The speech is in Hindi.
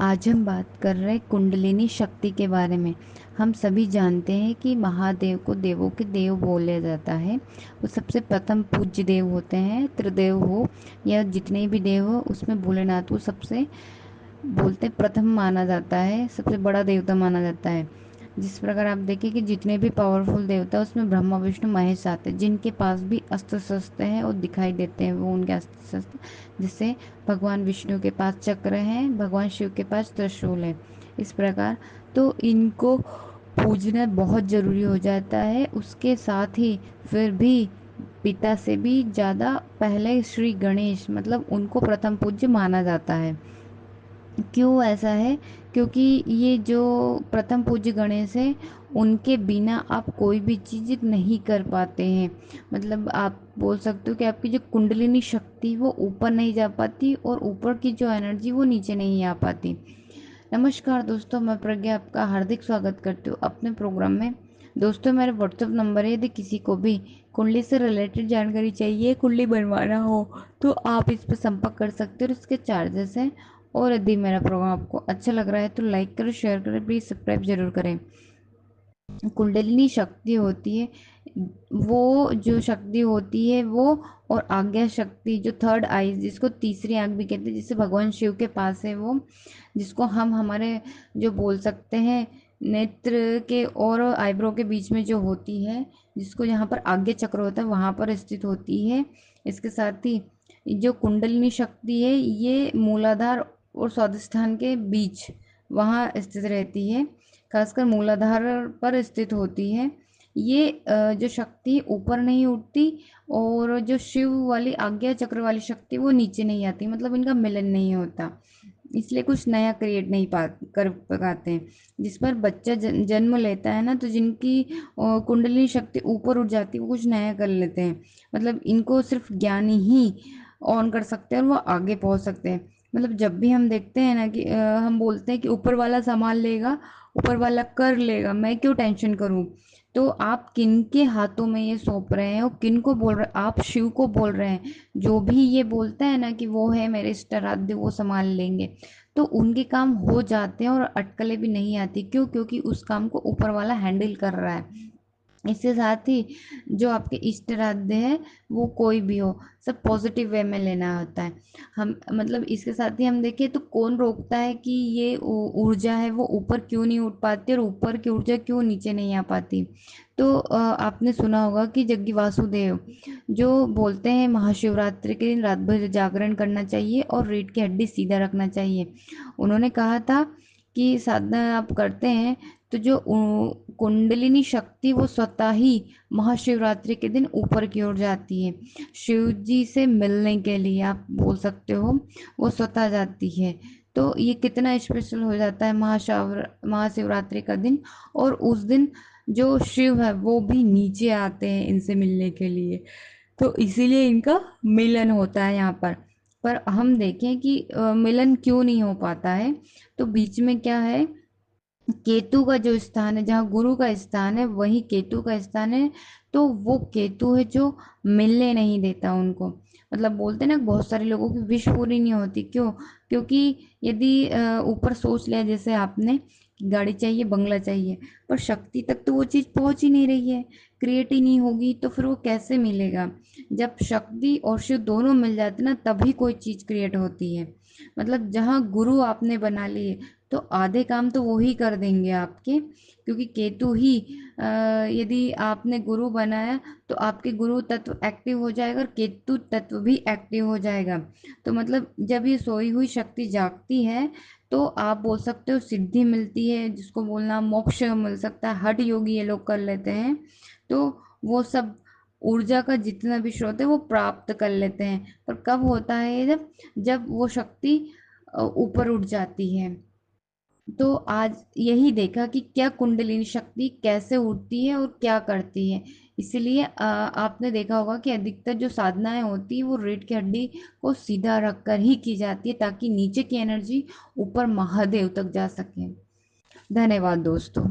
आज हम बात कर रहे हैं कुंडलिनी शक्ति के बारे में। हम सभी जानते हैं कि महादेव को देवों के देव बोला जाता है। वो सबसे प्रथम पूज्य देव होते हैं। त्रिदेव हो या जितने भी देव हो, उसमें भोलेनाथ को सबसे बोलते प्रथम माना जाता है, सबसे बड़ा देवता माना जाता है। जिस प्रकार आप देखें कि जितने भी पावरफुल देवता हैं, उसमें ब्रह्मा विष्णु महेश आते हैं, जिनके पास भी अस्त्र शस्त्र हैं और दिखाई देते हैं वो उनके अस्त्र शस्त्र। जिससे भगवान विष्णु के पास चक्र हैं, भगवान शिव के पास त्रिशूल है। इस प्रकार तो इनको पूजना बहुत ज़रूरी हो जाता है। उसके साथ ही फिर भी पिता से भी ज़्यादा पहले श्री गणेश, मतलब उनको प्रथम पूज्य माना जाता है। क्यों ऐसा है? क्योंकि ये जो प्रथम पूज्य गणेश है, उनके बिना आप कोई भी चीज़ नहीं कर पाते हैं। मतलब आप बोल सकते हो कि आपकी जो कुंडलिनी शक्ति वो ऊपर नहीं जा पाती और ऊपर की जो एनर्जी वो नीचे नहीं आ पाती। नमस्कार दोस्तों, मैं प्रज्ञा आपका हार्दिक स्वागत करती हूँ अपने प्रोग्राम में। दोस्तों, मेरा व्हाट्सएप नंबर है, यदि किसी को भी कुंडली से रिलेटेड जानकारी चाहिए, कुंडली बनवाना हो, तो आप इस पर संपर्क कर सकते हो और इसके चार्जेस हैं। और यदि मेरा प्रोग्राम आपको अच्छा लग रहा है तो लाइक करें, शेयर करें, प्लीज़ सब्सक्राइब जरूर करें। कुंडलिनी शक्ति होती है, वो जो शक्ति होती है वो, और आज्ञा शक्ति जो थर्ड आई, जिसको तीसरी आंख भी कहते हैं, जिससे भगवान शिव के पास है वो, जिसको हम हमारे जो बोल सकते हैं नेत्र के और आईब्रो के बीच में जो होती है, जिसको यहाँ पर आज्ञा चक्र होता है वहाँ पर स्थित होती है। इसके साथ ही जो कुंडलिनी शक्ति है ये मूलाधार और स्वादिष्ठान के बीच वहाँ स्थित रहती है, खासकर मूलाधार पर स्थित होती है। ये जो शक्ति ऊपर नहीं उठती, और जो शिव वाली आज्ञा चक्र वाली शक्ति वो नीचे नहीं आती, मतलब इनका मिलन नहीं होता, इसलिए कुछ नया क्रिएट नहीं कर पाते हैं। जिस पर बच्चा जन्म लेता है ना, तो जिनकी कुंडलिनी शक्ति ऊपर उठ जाती है वो कुछ नया कर लेते हैं। मतलब इनको सिर्फ ज्ञान ही ऑन कर सकते हैं और वो आगे पहुंच सकते हैं। मतलब जब भी हम देखते हैं ना कि हम बोलते हैं कि ऊपर वाला संभाल लेगा, ऊपर वाला कर लेगा, मैं क्यों टेंशन करूं। तो आप किन के हाथों में ये सौंप रहे हैं और किन को बोल रहे हैं? आप शिव को बोल रहे हैं। जो भी ये बोलता है ना कि वो है मेरे इष्टाराध्य, वो संभाल लेंगे, तो उनके काम हो जाते हैं और अटकलें भी नहीं आती। क्यों? क्योंकि उस काम को ऊपर वाला हैंडल कर रहा है। इसके साथ ही जो आपके इष्ट इरादे हैं, वो कोई भी हो, सब पॉजिटिव वे में लेना होता है। हम मतलब इसके साथ ही हम देखें तो कौन रोकता है कि ये ऊर्जा है वो ऊपर क्यों नहीं उठ पाती और ऊपर की ऊर्जा क्यों नीचे नहीं आ पाती। तो आपने सुना होगा कि जग्गी वासुदेव जो बोलते हैं महाशिवरात्रि के दिन रात भर जागरण करना चाहिए और रीढ़ की हड्डी सीधा रखना चाहिए। उन्होंने कहा था कि साधना आप करते हैं तो जो कुंडलिनी शक्ति वो स्वतः ही महाशिवरात्रि के दिन ऊपर की ओर जाती है, शिव जी से मिलने के लिए आप बोल सकते हो, वो स्वतः जाती है। तो ये कितना स्पेशल हो जाता है महाशिवरात्रि का दिन। और उस दिन जो शिव है वो भी नीचे आते हैं इनसे मिलने के लिए, तो इसीलिए इनका मिलन होता है यहाँ पर हम देखें कि मिलन क्यों नहीं हो पाता है। तो बीच में क्या है, केतु का जो स्थान है, जहाँ गुरु का स्थान है वही केतु का स्थान है। तो वो केतु है जो मिलने नहीं देता उनको। मतलब बोलते हैं ना, बहुत सारे लोगों की विश पूरी नहीं होती। क्यों? क्योंकि यदि ऊपर सोच लिया जैसे आपने कि गाड़ी चाहिए, बंगला चाहिए, पर शक्ति तक तो वो चीज़ पहुंच ही नहीं रही है, क्रिएट ही नहीं होगी, तो फिर वो कैसे मिलेगा? जब शक्ति और शिव दोनों मिल जाते ना, तभी कोई चीज़ क्रिएट होती है। मतलब जहाँ गुरु आपने बना लिए, तो आधे काम तो वो ही कर देंगे आपके, क्योंकि केतु ही यदि आपने गुरु बनाया तो आपके गुरु तत्व एक्टिव हो जाएगा और केतु तत्व भी एक्टिव हो जाएगा। तो मतलब जब ये सोई हुई शक्ति जागती है, तो आप बोल सकते हो सिद्धि मिलती है, जिसको बोलना मोक्ष मिल सकता है, हठ योगी ये लोग कर लेते हैं। तो वो सब ऊर्जा का जितना भी स्रोत है वो प्राप्त कर लेते हैं। पर कब होता है ये? जब जब वो शक्ति ऊपर उठ जाती है। तो आज यही देखा कि क्या कुंडलिनी शक्ति कैसे उठती है और क्या करती है। इसीलिए आपने देखा होगा कि अधिकतर जो साधनाएं होती है वो रीढ़ की हड्डी को सीधा रखकर ही की जाती है, ताकि नीचे की एनर्जी ऊपर महादेव तक जा सके। धन्यवाद दोस्तों।